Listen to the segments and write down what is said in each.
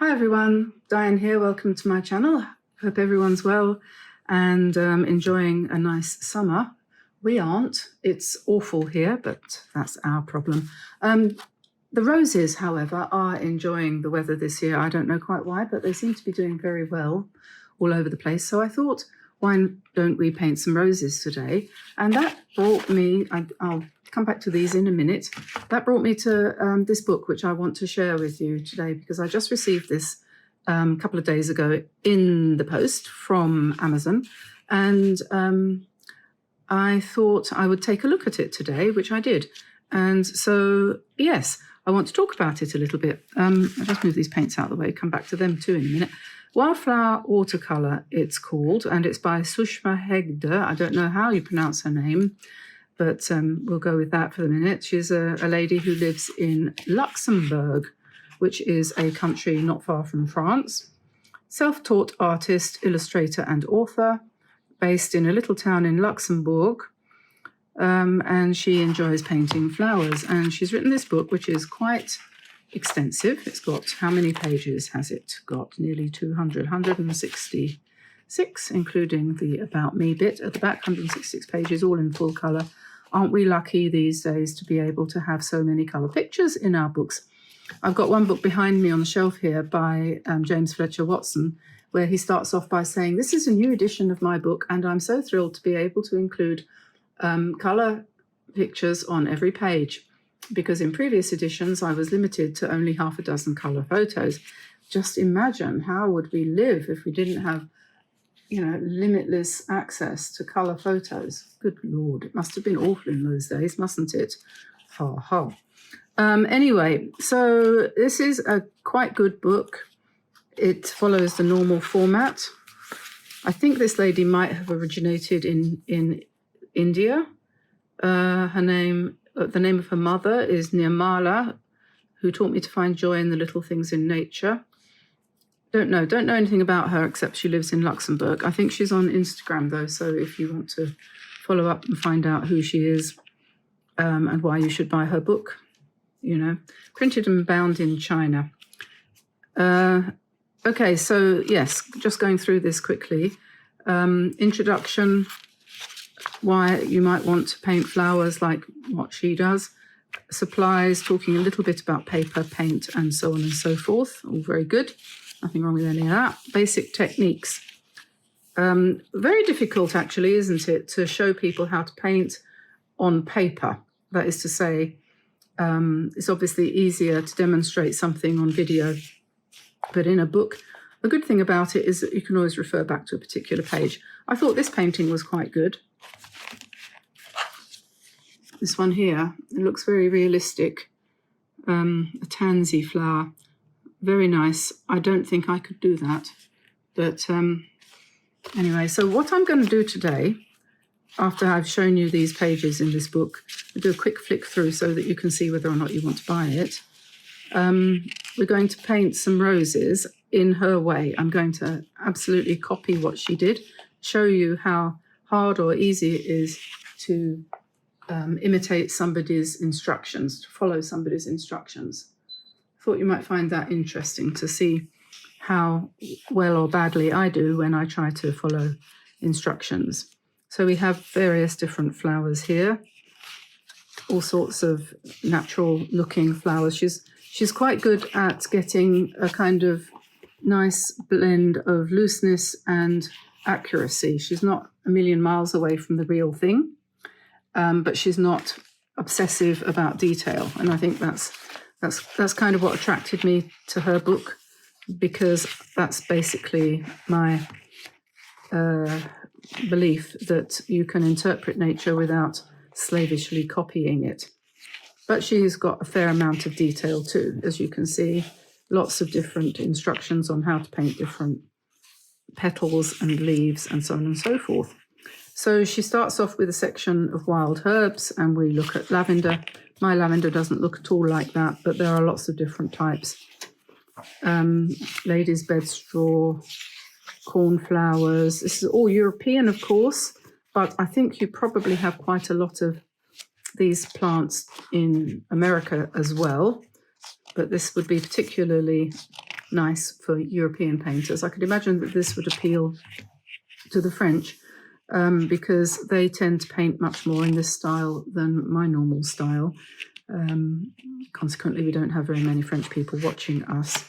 Hi everyone, Diane here. Welcome to my channel. Hope everyone's well and enjoying a nice summer. We aren't. It's awful here, but that's our problem. The roses, however, are enjoying the weather this year. I don't know quite why, but they seem to be doing very well all over the place. So I thought, why don't we paint some roses today? And that brought me, I'll come back to these in a minute. That brought me to this book, which I want to share with you today, because I just received this a couple of days ago in the post from Amazon. And I thought I would take a look at it today, which I did. And so, yes, I want to talk about it a little bit. I'll just move these paints out of the way, come back to them too in a minute. Wildflower Watercolor, it's called, and it's by Sushma Hegde. I don't know how you pronounce her name, but we'll go with that for the minute. She's a lady who lives in Luxembourg, which is a country not far from France. Self-taught artist, illustrator and author, based in a little town in Luxembourg, and she enjoys painting flowers. And she's written this book, which is quite extensive. It's got, how many pages has it got? Nearly 200, 166, including the About Me bit at the back, 166 pages, all in full colour. Aren't we lucky these days to be able to have so many colour pictures in our books? I've got one book behind me on the shelf here by James Fletcher Watson, where he starts off by saying, this is a new edition of my book, and I'm so thrilled to be able to include colour pictures on every page, because in previous editions I was limited to only half a dozen colour photos. Just imagine, how would we live if we didn't have, you know, limitless access to colour photos? Good Lord, it must have been awful in those days, mustn't it? Ha ha. Anyway, so this is a quite good book. It follows the normal format. I think this lady might have originated in India. The name of her mother is Nirmala, who taught me to find joy in the little things in nature. Don't know anything about her except she lives in Luxembourg. I think she's on Instagram though, so if you want to follow up and find out who she is and why you should buy her book, you know, printed and bound in China. Okay, so yes, just going through this quickly. Introduction, why you might want to paint flowers like what she does. Supplies, talking a little bit about paper, paint, and so on and so forth. All very good. Nothing wrong with any of that. Basic techniques. Very difficult, actually, isn't it, to show people how to paint on paper. That is to say, it's obviously easier to demonstrate something on video, but in a book, the good thing about it is that you can always refer back to a particular page. I thought this painting was quite good. This one here, it looks very realistic. A tansy flower, very nice. I don't think I could do that. But anyway, so what I'm going to do today, after I've shown you these pages in this book, I'll do a quick flick through so that you can see whether or not you want to buy it. We're going to paint some roses in her way. I'm going to absolutely copy what she did, show you how hard or easy it is to imitate somebody's instructions, to follow somebody's instructions. Thought you might find that interesting to see how well or badly I do when I try to follow instructions. So we have various different flowers here, all sorts of natural looking flowers. She's quite good at getting a kind of nice blend of looseness and accuracy. She's not a million miles away from the real thing, but she's not obsessive about detail. And I think that's kind of what attracted me to her book, because that's basically my belief that you can interpret nature without slavishly copying it. But she's got a fair amount of detail too, as you can see. Lots of different instructions on how to paint different petals and leaves and so on and so forth. So she starts off with a section of wild herbs, and we look at lavender. My lavender doesn't look at all like that, but there are lots of different types. Ladies' bed straw, cornflowers. This is all European, of course, but I think you probably have quite a lot of these plants in America as well. But this would be particularly nice for European painters. I could imagine that this would appeal to the French because they tend to paint much more in this style than my normal style. Consequently, we don't have very many French people watching us.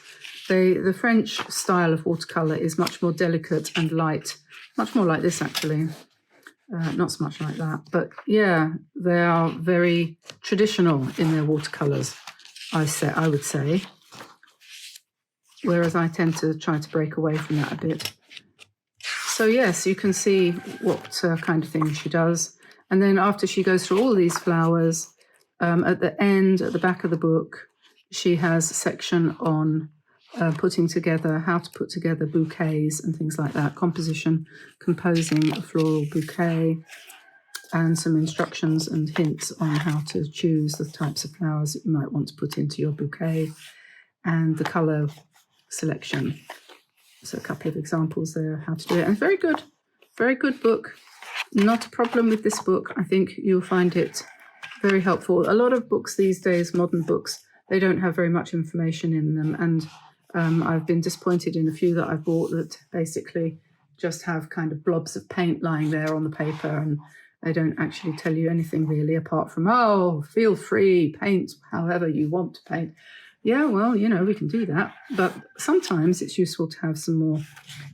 The French style of watercolor is much more delicate and light, much more like this actually. Not so much like that, but yeah, they are very traditional in their watercolors, I would say. Whereas I tend to try to break away from that a bit. So yes, you can see what kind of thing she does. And then after she goes through all these flowers, at the end, at the back of the book, she has a section on putting together, how to put together bouquets and things like that, composition, composing a floral bouquet, and some instructions and hints on how to choose the types of flowers that you might want to put into your bouquet, and the colour selection. So a couple of examples there how to do it. And very good book. Not a problem with this book. I think you'll find it very helpful. A lot of books these days, modern books, they don't have very much information in them, and I've been disappointed in a few that I've bought that basically just have kind of blobs of paint lying there on the paper, and they don't actually tell you anything really apart from, oh, feel free, paint however you want to paint. Yeah, well, you know, we can do that, but sometimes it's useful to have some more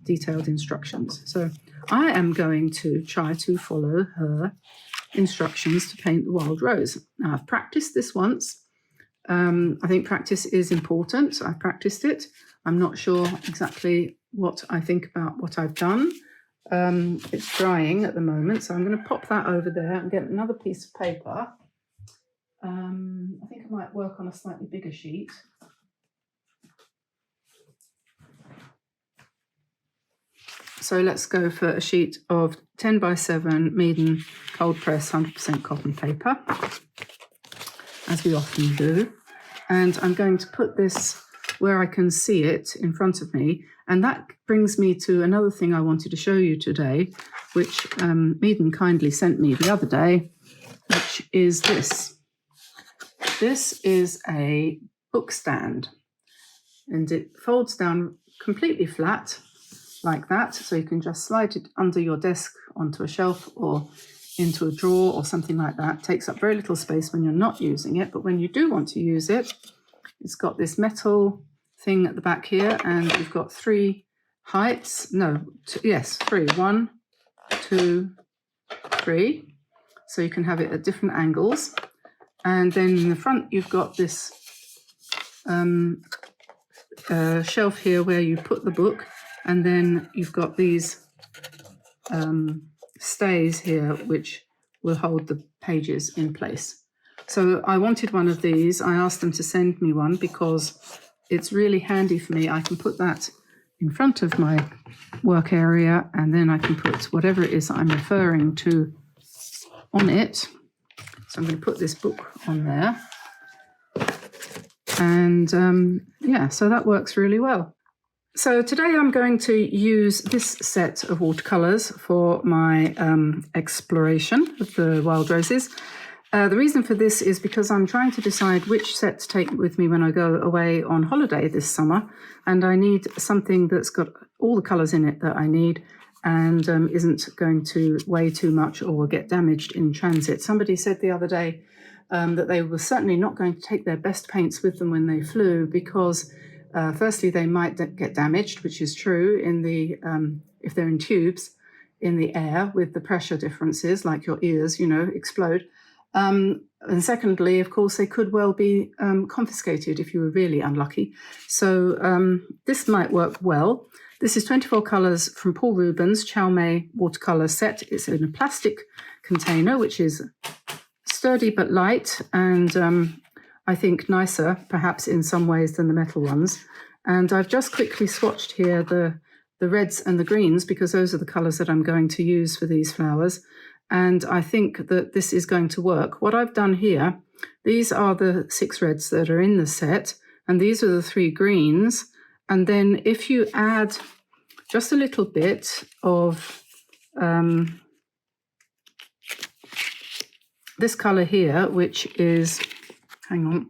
detailed instructions. So I am going to try to follow her instructions to paint the wild rose. Now, I've practiced this once. I think practice is important. I've practiced it. I'm not sure exactly what I think about what I've done. It's drying at the moment, so I'm going to pop that over there and get another piece of paper. I think I might work on a slightly bigger sheet. So let's go for a sheet of 10 by 7 Meeden cold press 100% cotton paper, as we often do. And I'm going to put this where I can see it in front of me. And that brings me to another thing I wanted to show you today, which Meeden kindly sent me the other day, which is this. This is a book stand, and it folds down completely flat like that. So you can just slide it under your desk onto a shelf or into a drawer or something like that. It takes up very little space when you're not using it, but when you do want to use it, it's got this metal thing at the back here, and you've got 3 heights. No, yes, 3. 1, 2, 3. So you can have it at different angles. And then in the front, you've got this shelf here where you put the book, and then you've got these stays here which will hold the pages in place. So I wanted one of these. I asked them to send me one because it's really handy for me. I can put that in front of my work area, and then I can put whatever it is that I'm referring to on it. So I'm going to put this book on there. And yeah, so that works really well. So today I'm going to use this set of watercolours for my exploration of the wild roses. The reason for this is because I'm trying to decide which set to take with me when I go away on holiday this summer, and I need something that's got all the colours in it that I need and isn't going to weigh too much or get damaged in transit. Somebody said the other day that they were certainly not going to take their best paints with them when they flew because firstly they might get damaged, which is true in the if they're in tubes in the air with the pressure differences, like your ears, you know, explode. And secondly, of course, they could well be confiscated if you were really unlucky. So this might work well. This is 24 colours from Paul Rubens' QiaoMei watercolour set. It's in a plastic container, which is sturdy but light, and I think nicer, perhaps in some ways, than the metal ones. And I've just quickly swatched here the reds and the greens because those are the colours that I'm going to use for these flowers. And I think that this is going to work. What I've done here, these are the 6 reds that are in the set, and these are the 3 greens. And then if you add just a little bit of this colour here, which is, hang on,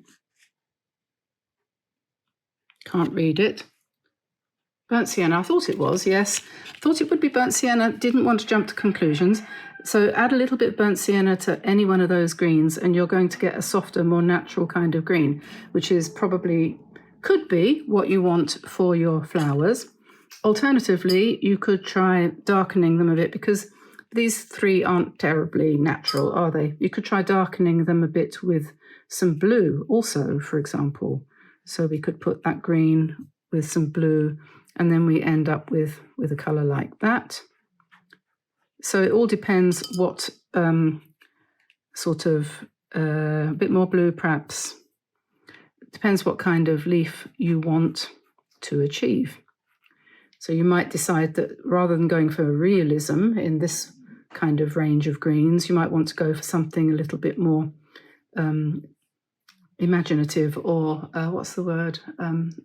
can't read it. Burnt sienna, I thought it was, yes. I thought it would be burnt sienna, didn't want to jump to conclusions. So add a little bit of burnt sienna to any one of those greens and you're going to get a softer, more natural kind of green, which is probably, could be what you want for your flowers. Alternatively, you could try darkening them a bit because these three aren't terribly natural, are they? You could try darkening them a bit with some blue also, for example. So we could put that green with some blue and then we end up with a colour like that. So it all depends what sort of, a bit more blue perhaps. It depends what kind of leaf you want to achieve. So you might decide that rather than going for realism in this kind of range of greens, you might want to go for something a little bit more imaginative or, what's the word?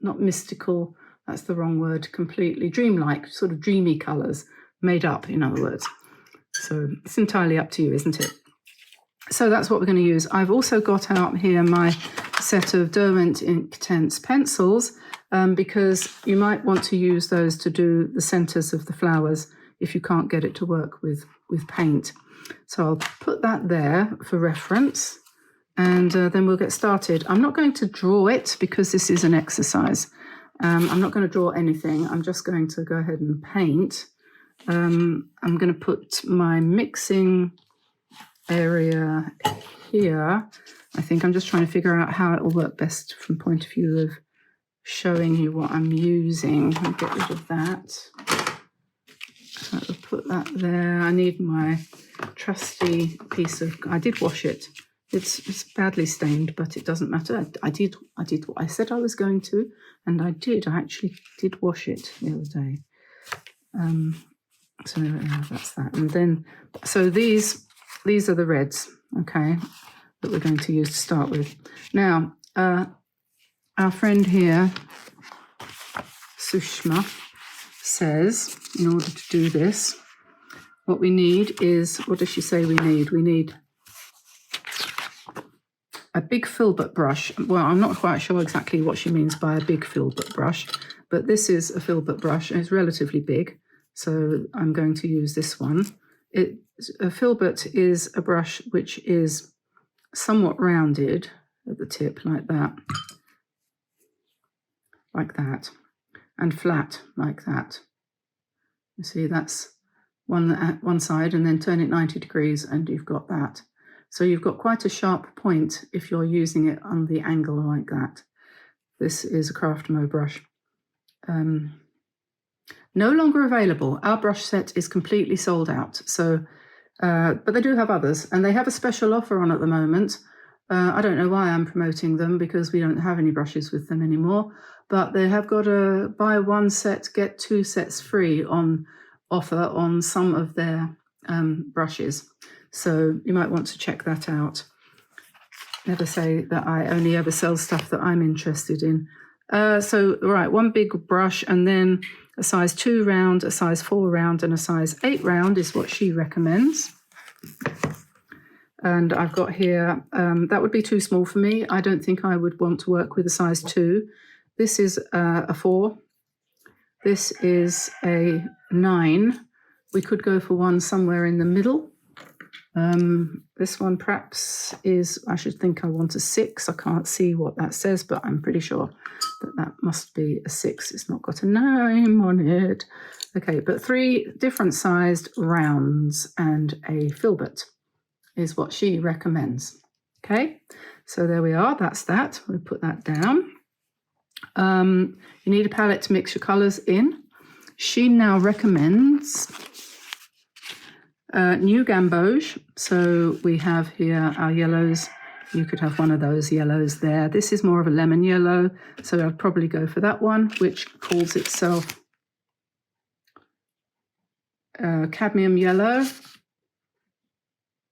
Not mystical, that's the wrong word, completely dreamlike, sort of dreamy colours, made up, in other words. So it's entirely up to you, isn't it? So that's what we're going to use. I've also got out here my set of Derwent Inktense pencils because you might want to use those to do the centres of the flowers if you can't get it to work with paint. So I'll put that there for reference and then we'll get started. I'm not going to draw it because this is an exercise. I'm not going to draw anything. I'm just going to go ahead and paint. I'm going to put my mixing area here. I think I'm just trying to figure out how it will work best from the point of view of showing you what I'm using. I'll get rid of that. I'll put that there. I need my trusty piece of, I did wash it. It's badly stained, but it doesn't matter. I did what I said I was going to, and I did. I actually did wash it the other day. So that's that. And then, so these are the reds, okay, that we're going to use to start with. Now, our friend here, Sushma, says in order to do this, what we need is, what does she say we need? We need a big filbert brush. Well, I'm not quite sure exactly what she means by a big filbert brush, but this is a filbert brush and it's relatively big. So I'm going to use this one. A filbert is a brush which is somewhat rounded at the tip like that, and flat like that. You see, that's one side, and then turn it 90 degrees and you've got that. So you've got quite a sharp point if you're using it on the angle like that. This is a QiaoMei brush. No longer available. Our brush set is completely sold out. So, but they do have others, and they have a special offer on at the moment. I don't know why I'm promoting them because we don't have any brushes with them anymore. But they have got a buy one set, get two sets free on offer on some of their brushes. So you might want to check that out. Never say that I only ever sell stuff that I'm interested in. So, right, one big brush and then a size 2 round, a size 4 round and a size 8 round is what she recommends. And I've got here, that would be too small for me. I don't think I would want to work with a size 2. This is a 4. This is a 9. We could go for one somewhere in the middle. This one perhaps is, I should think I want a 6. I can't see what that says, but I'm pretty sure that must be a 6. It's not got a name on it. Okay, but 3 different sized rounds and a filbert is what she recommends. Okay, so there we are. That's that. We'll put that down. You need a palette to mix your colours in. She now recommends new gamboge. So we have here our yellows. You could have one of those yellows there. This is more of a lemon yellow, so I'd probably go for that one, which calls itself cadmium yellow.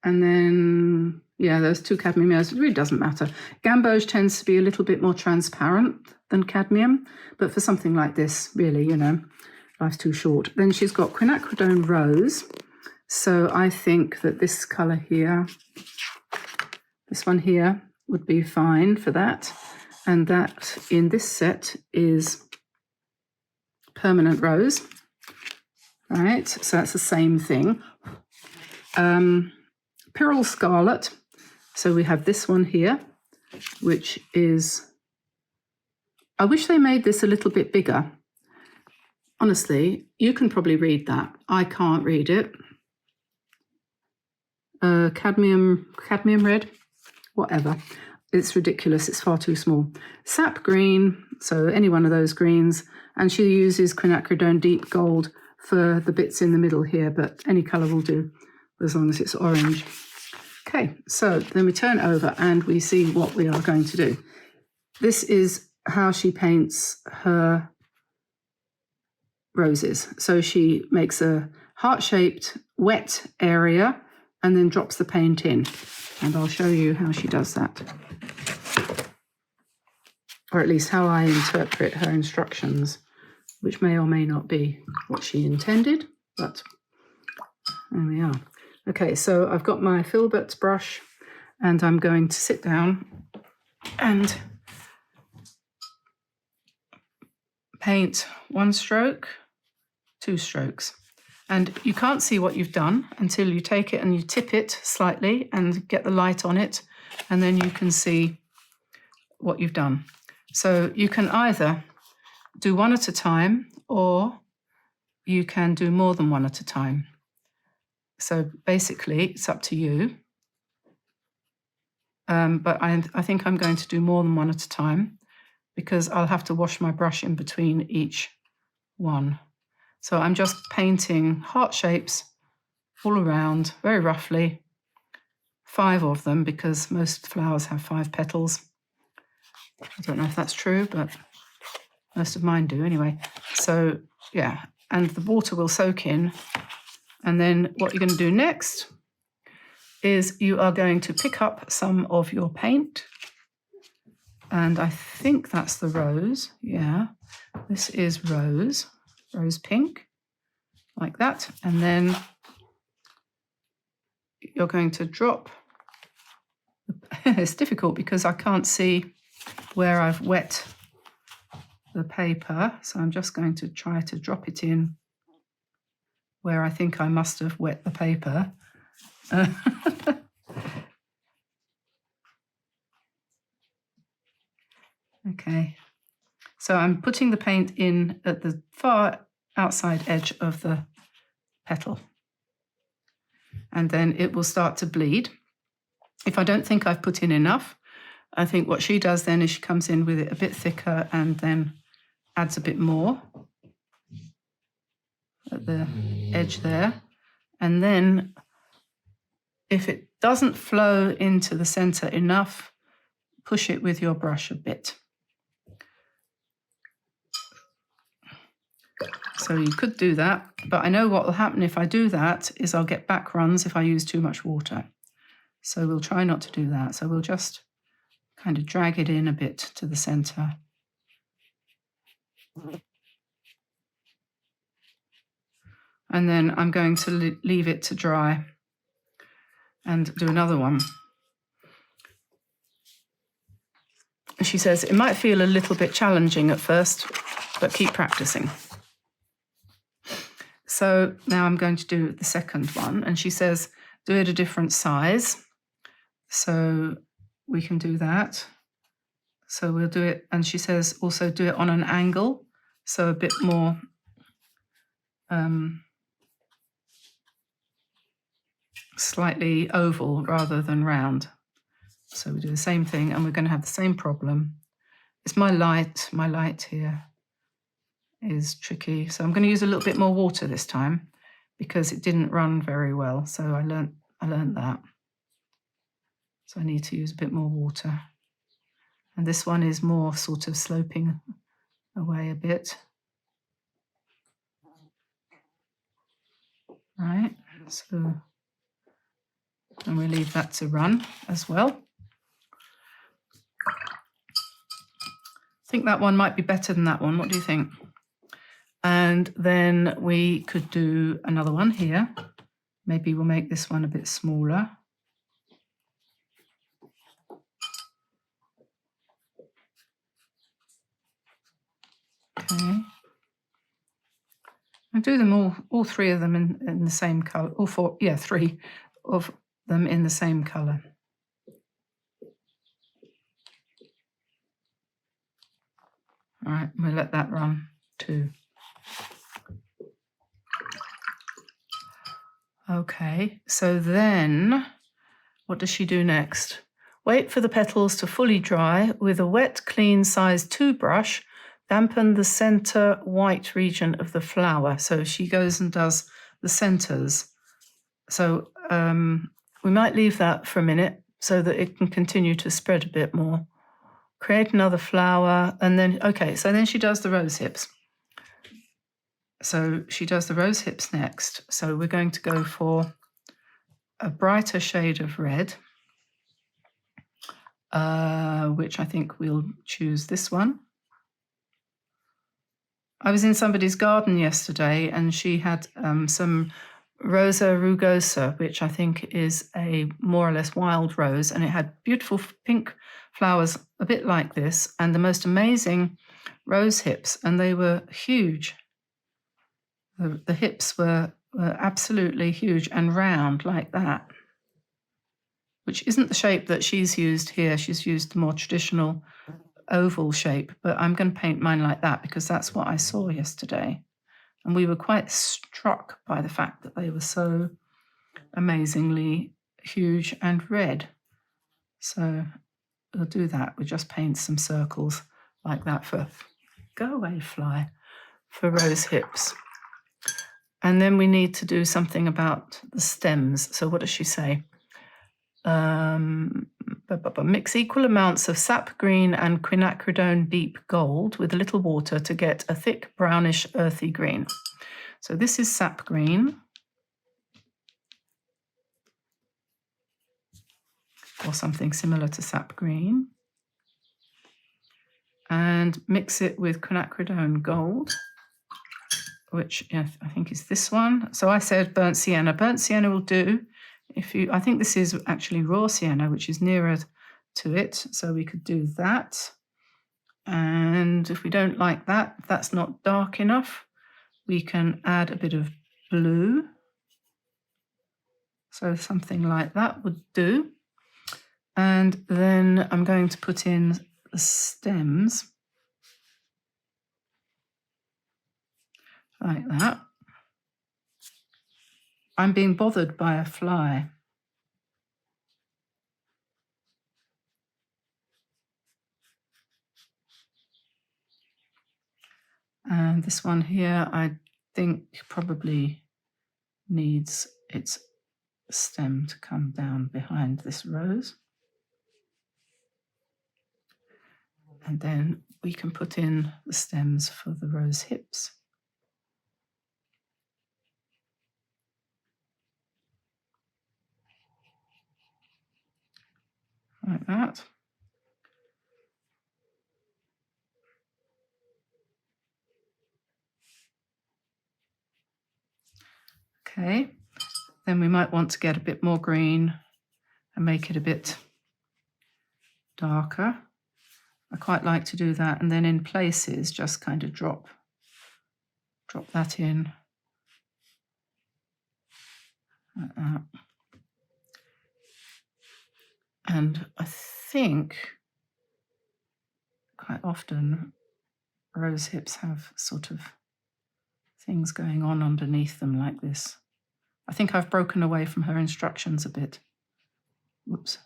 And then, yeah, there's 2 cadmium yellows. It really doesn't matter. Gamboge tends to be a little bit more transparent than cadmium, but for something like this, really, you know, life's too short. Then she's got quinacridone rose. So I think that this colour here, this one here, would be fine for that. And that in this set is permanent rose. Right, so that's the same thing. Pyrrole scarlet. So we have this one here, which is, I wish they made this a little bit bigger. Honestly, you can probably read that. I can't read it. Cadmium red, whatever. It's ridiculous. It's far too small. Sap green, so any one of those greens. And she uses quinacridone deep gold for the bits in the middle here, but any colour will do as long as it's orange. Okay, so then we turn over and we see what we are going to do. This is how she paints her roses. So she makes a heart-shaped wet area and then drops the paint in. And I'll show you how she does that. Or at least how I interpret her instructions, which may or may not be what she intended, but there we are. Okay, so I've got my filbert brush and I'm going to sit down and paint 1 stroke, 2 strokes. And you can't see what you've done until you take it and you tip it slightly and get the light on it, and then you can see what you've done. So you can either do 1 at a time, or you can do more than 1 at a time. So basically, it's up to you. But I think I'm going to do more than 1 at a time because I'll have to wash my brush in between each one. So I'm just painting heart shapes all around, very roughly, 5 of them, because most flowers have 5 petals. I don't know if that's true, but most of mine do anyway. So yeah, and the water will soak in. And then what you're going to do next is you are going to pick up some of your paint. And I think that's the rose. Yeah, this is rose pink, like that. And then you're going to drop. It's difficult because I can't see where I've wet the paper. So I'm just going to try to drop it in where I think I must have wet the paper. Okay, so I'm putting the paint in at the far outside edge of the petal. And then it will start to bleed. If I don't think I've put in enough, I think what she does then is she comes in with it a bit thicker and then adds a bit more at the edge there. And then if it doesn't flow into the center enough, push it with your brush a bit. So you could do that, but I know what will happen if I do that is I'll get back runs if I use too much water. So we'll try not to do that. So we'll just kind of drag it in a bit to the center. And then I'm going to leave it to dry and do another one. She says it might feel a little bit challenging at first, but keep practicing. So now I'm going to do the second one, and she says do it a different size. So we can do that. So we'll do it, and she says also do it on an angle, so a bit more slightly oval rather than round. So we do the same thing, and we're going to have the same problem. It's my light here is tricky. So I'm going to use a little bit more water this time because it didn't run very well. So I learned that. So I need to use a bit more water. And this one is more sort of sloping away a bit. Right, so and we leave that to run as well. I think that one might be better than that one. What do you think? And then we could do another one here. Maybe we'll make this one a bit smaller. Okay. I do them all three of them in the same color, all four, yeah, three of them in the same color. All right, we'll let that run too. Okay, so then what does she do next? Wait for the petals to fully dry. With a wet, clean size 2 brush, dampen the center white region of the flower. So she goes and does the centers. So we might leave that for a minute so that it can continue to spread a bit more. Create another flower, and then, okay, so then she does the rose hips. So she does the rose hips next. So we're going to go for a brighter shade of red, which I think we'll choose this one. I was in somebody's garden yesterday and she had some Rosa rugosa, which I think is a more or less wild rose, and it had beautiful pink flowers a bit like this and the most amazing rose hips, and they were huge. The hips were absolutely huge and round like that, which isn't the shape that she's used here. She's used the more traditional oval shape, but I'm going to paint mine like that because that's what I saw yesterday. And we were quite struck by the fact that they were so amazingly huge and red. So we'll do that. We'll just paint some circles like that for, go away fly, for rose hips. And then we need to do something about the stems. So what does she say? Mix equal amounts of sap green and quinacridone deep gold with a little water to get a thick brownish earthy green. So this is sap green, or something similar to sap green, and mix it with quinacridone gold, which I think is this one. So I said burnt sienna. Burnt sienna will do. I think this is actually raw sienna, which is nearer to it, so we could do that. And if we don't like that, if that's not dark enough, we can add a bit of blue. So something like that would do. And then I'm going to put in the stems like that. I'm being bothered by a fly. And this one here, I think probably needs its stem to come down behind this rose. And then we can put in the stems for the rose hips. Like that. Okay, then we might want to get a bit more green and make it a bit darker. I quite like to do that, and then in places just kind of drop that in like that. And I think quite often rose hips have sort of things going on underneath them like this. I think I've broken away from her instructions a bit. Whoops.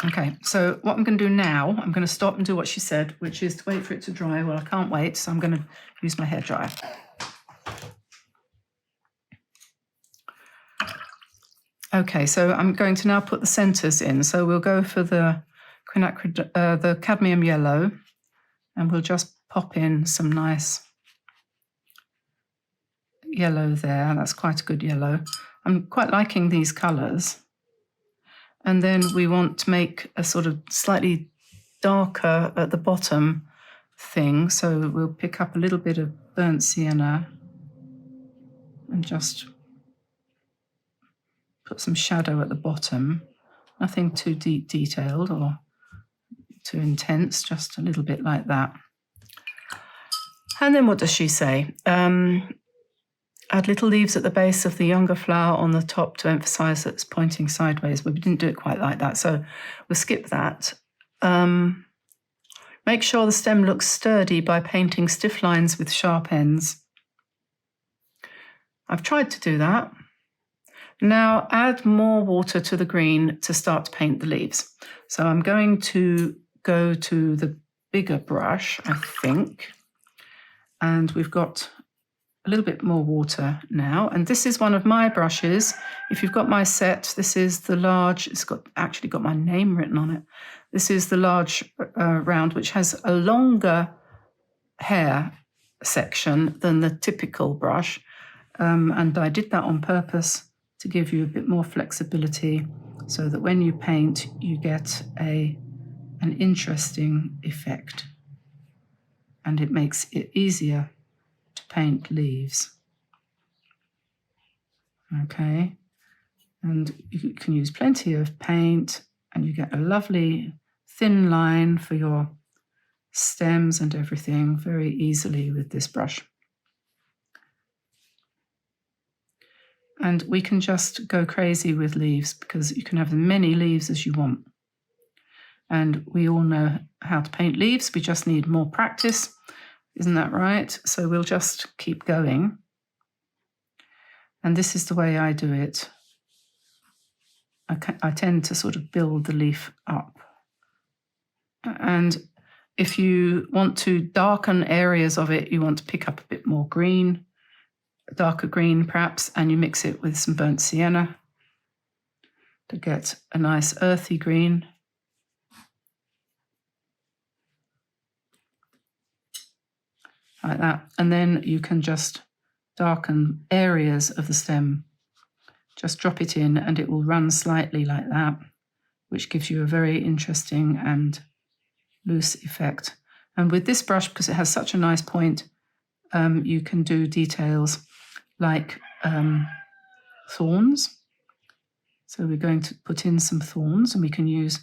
Okay, so what I'm going to do now, I'm going to stop and do what she said, which is to wait for it to dry. Well, I can't wait, so I'm going to use my hairdryer. Okay, so I'm going to now put the centers in. So we'll go for the cadmium yellow, and we'll just pop in some nice yellow there. That's quite a good yellow. I'm quite liking these colours. And then we want to make a sort of slightly darker at the bottom thing. So we'll pick up a little bit of burnt sienna and just put some shadow at the bottom. Nothing too deep detailed or too intense, just a little bit like that. And then what does she say? Add little leaves at the base of the younger flower on the top to emphasize that it's pointing sideways, but we didn't do it quite like that, so we'll skip that. Make sure the stem looks sturdy by painting stiff lines with sharp ends. I've tried to do that. Now add more water to the green to start to paint the leaves. So I'm going to go to the bigger brush, I think, and we've got a little bit more water now. And this is one of my brushes. If you've got my set, this is the large, it's actually got my name written on it. This is the large round, which has a longer hair section than the typical brush. And I did that on purpose to give you a bit more flexibility so that when you paint, you get an interesting effect. And it makes it easier to paint leaves. Okay, and you can use plenty of paint and you get a lovely thin line for your stems and everything very easily with this brush. And we can just go crazy with leaves because you can have as many leaves as you want. And we all know how to paint leaves, we just need more practice. Isn't that right? So we'll just keep going. And this is the way I do it. I tend to sort of build the leaf up. And if you want to darken areas of it, you want to pick up a bit more green, darker green perhaps, and you mix it with some burnt sienna to get a nice earthy green. Like that, and then you can just darken areas of the stem. Just drop it in and it will run slightly like that, which gives you a very interesting and loose effect. And with this brush, because it has such a nice point, you can do details like thorns. So we're going to put in some thorns, and we can use,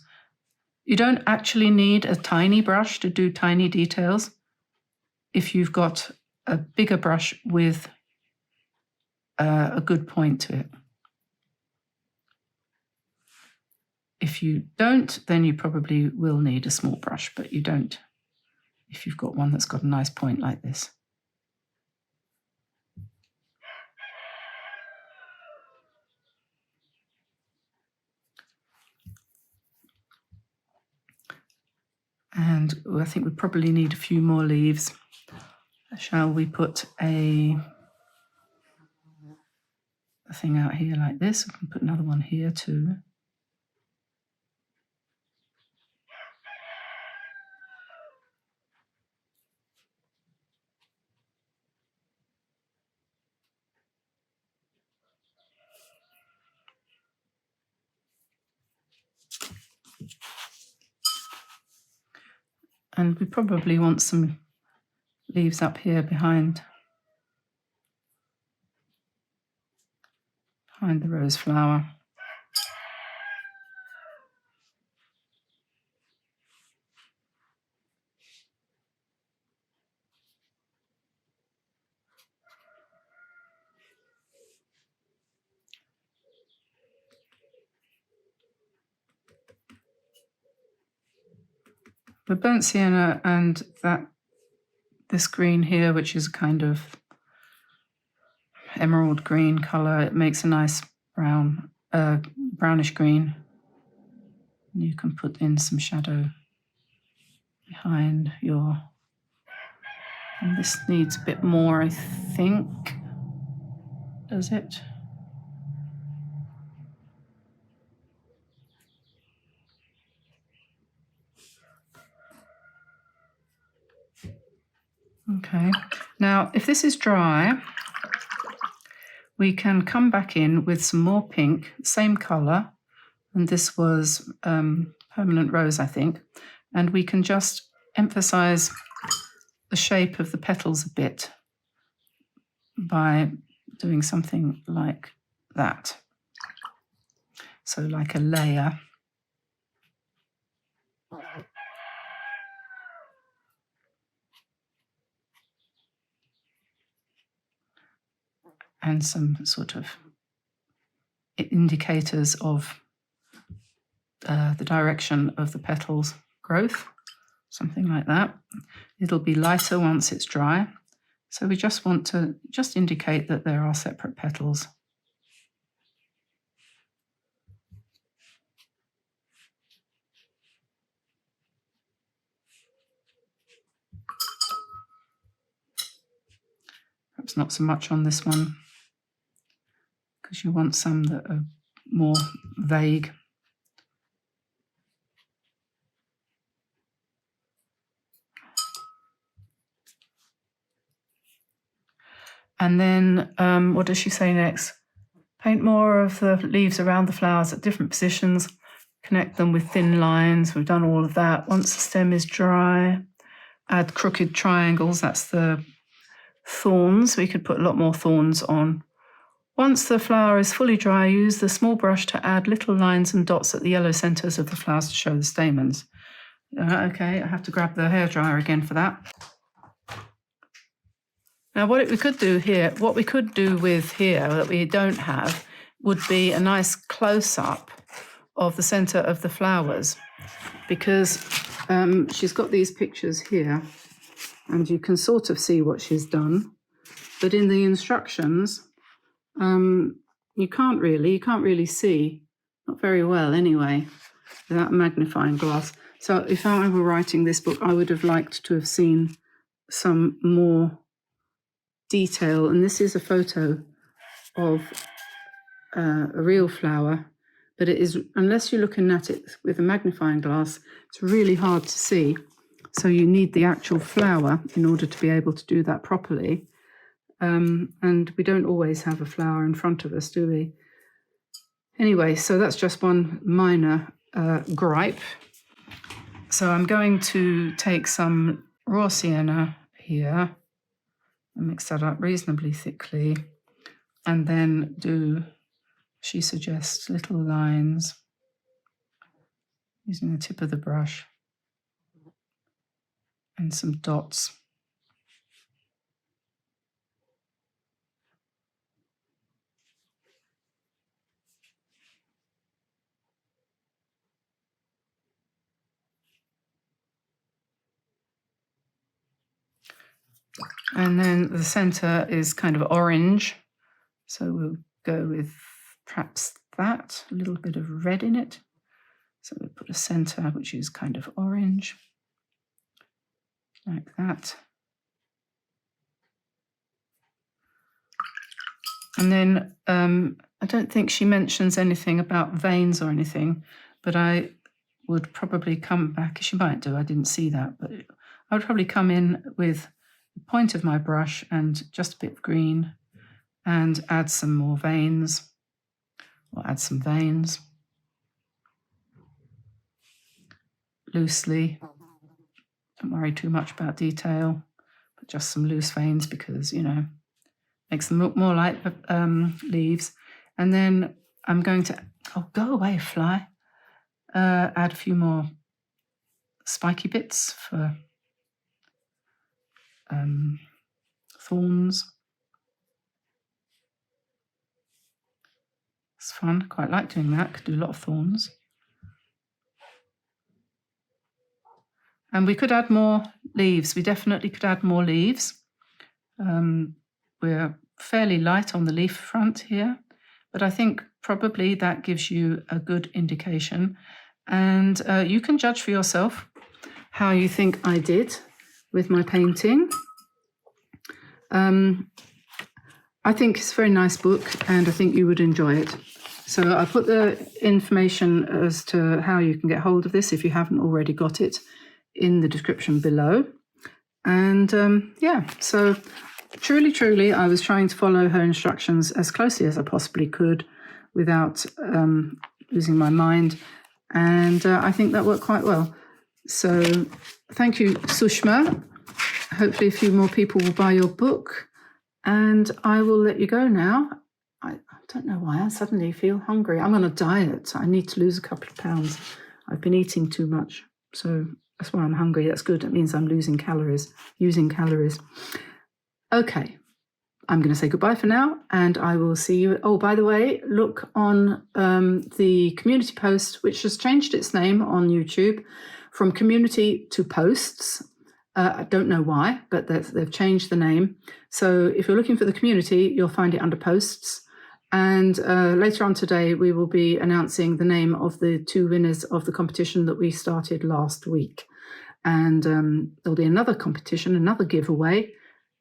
you don't actually need a tiny brush to do tiny details. If you've got a bigger brush with a good point to it. If you don't, then you probably will need a small brush, but you don't if you've got one that's got a nice point like this. And I think we probably need a few more leaves. Shall we put a thing out here like this? We can put another one here too. And we probably want some leaves up here behind the rose flower. The burnt sienna and this green here, which is a kind of emerald green colour, it makes a nice brownish green. You can put in some shadow behind your, and this needs a bit more, I think. Does it? Okay, now if this is dry, we can come back in with some more pink, same colour, and this was permanent rose, I think, and we can just emphasise the shape of the petals a bit by doing something like that. So like a layer. and some sort of indicators of the direction of the petals growth, something like that. It'll be lighter once it's dry. So we just want to just indicate that there are separate petals. Perhaps not so much on this one, because you want some that are more vague. And then what does she say next? Paint more of the leaves around the flowers at different positions, connect them with thin lines. We've done all of that. Once the stem is dry, add crooked triangles. That's the thorns. We could put a lot more thorns on. Once the flower is fully dry, use the small brush to add little lines and dots at the yellow centers of the flowers to show the stamens. Okay, I have to grab the hairdryer again for that. Now, what we could do here, what we could do with here that we don't have, would be a nice close-up of the center of the flowers, because she's got these pictures here, and you can sort of see what she's done, but in the instructions, you can't really see, not very well anyway, without a magnifying glass. So if I were writing this book, I would have liked to have seen some more detail, and this is a photo of a real flower, but it is, unless you're looking at it with a magnifying glass, it's really hard to see. So you need the actual flower in order to be able to do that properly. And we don't always have a flower in front of us, do we? Anyway, so that's just one minor gripe. So I'm going to take some raw sienna here and mix that up reasonably thickly, and then do, she suggests, little lines using the tip of the brush and some dots. And then the center is kind of orange, so we'll go with perhaps that, a little bit of red in it. So we'll put a center which is kind of orange, like that. And then I don't think she mentions anything about veins or anything, but I would probably come back, she might do, I didn't see that, but I would probably come in with the point of my brush and just a bit of green and add some more veins, or add some veins loosely. Don't worry too much about detail, but just some loose veins because, you know, makes them look more like leaves. And then I'm going to, oh, go away, fly, add a few more spiky bits for thorns. It's fun, quite like doing that, could do a lot of thorns. And we could add more leaves, we definitely could add more leaves. We're fairly light on the leaf front here, but I think probably that gives you a good indication. And you can judge for yourself how you think I did with my painting. I think it's a very nice book and I think you would enjoy it. So I'll put the information as to how you can get hold of this if you haven't already got it in the description below. And yeah, so truly, I was trying to follow her instructions as closely as I possibly could without losing my mind. And I think that worked quite well. So thank you, Sushma. Hopefully a few more people will buy your book. And I will let you go now. I don't know why I suddenly feel hungry. I'm on a diet. I need to lose a couple of pounds. I've been eating too much. So that's why I'm hungry. That's good. It means I'm losing calories, using calories. Okay. I'm going to say goodbye for now, and I will see you. Oh, by the way, look on the community post, which has changed its name on YouTube from community to posts. I don't know why, but they've changed the name. So if you're looking for the community, you'll find it under posts. And later on today, we will be announcing the name of the 2 winners of the competition that we started last week. And there'll be another competition, another giveaway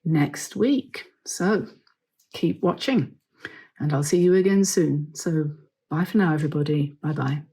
next week. So keep watching, and I'll see you again soon. So bye for now, everybody. Bye-bye.